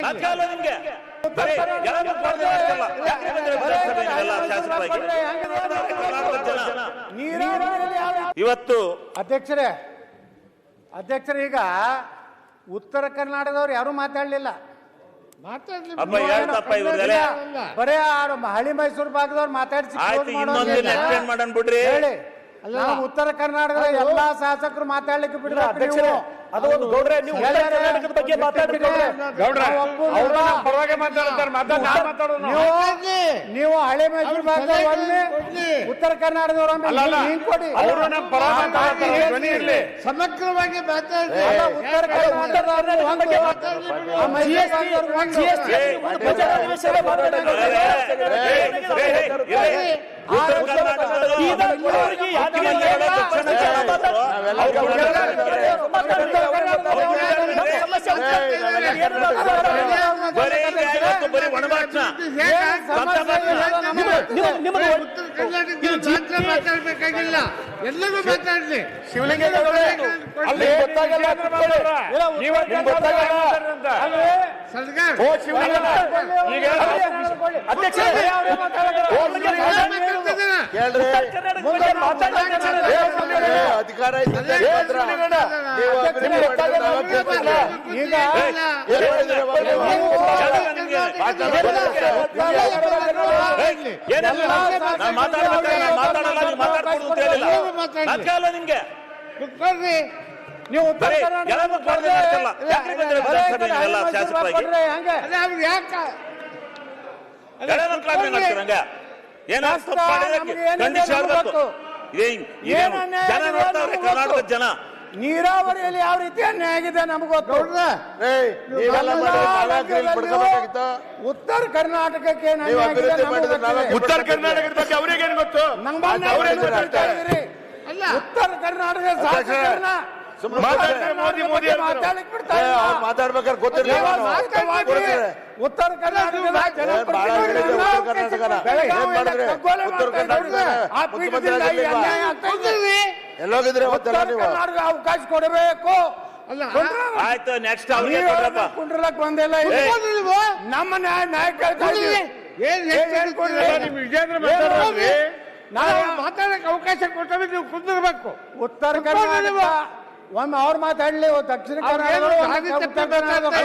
ನಾಚಿಕೆ ನಿಮ್ಗೆ ಬರೀ ಎಲ್ಲರೂ ಸ್ಪರ್ಧೆ ಮಾಡ್ತಿಲ್ಲ. ಯಾಕಂದ್ರೆ ವಿಧಾನಸಭೆಯಲ್ಲ ಶಾಸಕರಾಗಿ ಇವತ್ತು ಅಧ್ಯಕ್ಷರೇ ಈಗ ಉತ್ತರ ಕರ್ನಾಟಕದವ್ರು ಯಾರು ಮಾತಾಡ್ಲಿಲ್ಲ. ಅಪ್ಪ ಹೇಳ್ತಪ್ಪ ಇವ್ರದೆಲ್ಲ ಬರೇ ಹಳ್ಳಿ ಮೈಸೂರು ಭಾಗದವ್ರು ಮಾತಾಡಿಸಿ ಆಯ್ತು. ಇನ್ನೊಂದು ಎಕ್ಸ್ಪ್ಲೇನ್ ಮಾಡನ್ ಬಿಡ್ರಿ. ಹೇಳಿ. ಉತ್ತರ ಕರ್ನಾಟಕದ ಎಲ್ಲಾ ಶಾಸಕರು ಮಾತಾಡ್ಲಿಕ್ಕೆ ಬಿಡ್ರಿ ಅಧ್ಯಕ್ಷರೇ. ಅದು ಒಂದು ಗೌಡ್ರೆ ನೀವು ಉತ್ತರ ಕರ್ನಾಟಕದ ಬಗ್ಗೆ ನೀವು ಹಳೆ ಮೈಸೂರು ಭಾಗದ ಉತ್ತರ ಕರ್ನಾಟಕದವರು ಕೊಡಿ. ಸಮಗ್ರವಾಗಿ ಮಾತಾಡಿ. ಉತ್ತರ ಕರ್ನಾಟಕದವರು ಬರೀ ಒಣಭಾಷಣ ಮಾತಾಡ್ಬೇಕಾಗಿಲ್ಲ, ಎಲ್ಲರೂ ಮಾತಾಡ್ಲಿ. ಅಧಿಕಾರ ನಿಮ್ಗೆ ನೀವು ಉತ್ತರ ಎಲ್ಲರೂ ಸ್ಪರ್ಧೆ ಮಾಡ್ತಿಲ್ಲ. ಯಾಕಂದ್ರೆ ವಿಧಾನಸಭೆಯಲ್ಲ ಶಾಸಕರಾಗಿ ಕರ್ನಾಟಕದ ಜನ ನೀರಾವರಿಯಲ್ಲಿ ಯಾವ ರೀತಿ ಅನ್ಯಾಯ ಆಗಿದೆ ನಮ್ಗೆ ಗೊತ್ತು. ಉತ್ತರ ಕರ್ನಾಟಕಕ್ಕೆ ಉತ್ತರ ಕರ್ನಾಟಕದ ಬಗ್ಗೆ ಅವ್ರಿಗೇನು ಗೊತ್ತು? ಉತ್ತರ ಕರ್ನಾಟಕ ಶಾಸಕರನ್ನ ಮೋದಿ ಮಾತಾಡ್ಬೇಕಾದ್ರೆ ಗೊತ್ತಿರಲಿಲ್ಲ. ಉತ್ತರ ಕರ್ನಾಟಕದ ಎಲ್ಲೋಗಿದ್ರೆ ಅವಕಾಶ ಕೊಡಬೇಕು. ಆಯ್ತು, ನೆಕ್ಸ್ಟ್ ಕುಂಡ್ರಲಕ್ ಬಂದಿಲ್ಲ. ನಮ್ಮ ನಾಯಕ ಮಾತಾಡಕ್ಕೆ ಅವಕಾಶ ಕೊಟ್ಟರೆ ನೀವು ಕುಂದಿರ್ಬೇಕು. ಉತ್ತರ ಕರ್ನಾಟಕ ಒಮ್ಮೆ ಅವ್ರು ಮಾತಾಡ್ಲಿ. ದಕ್ಷಿಣ ಕರ್ನಾಟಕ ಕರ್ನಾಟಕ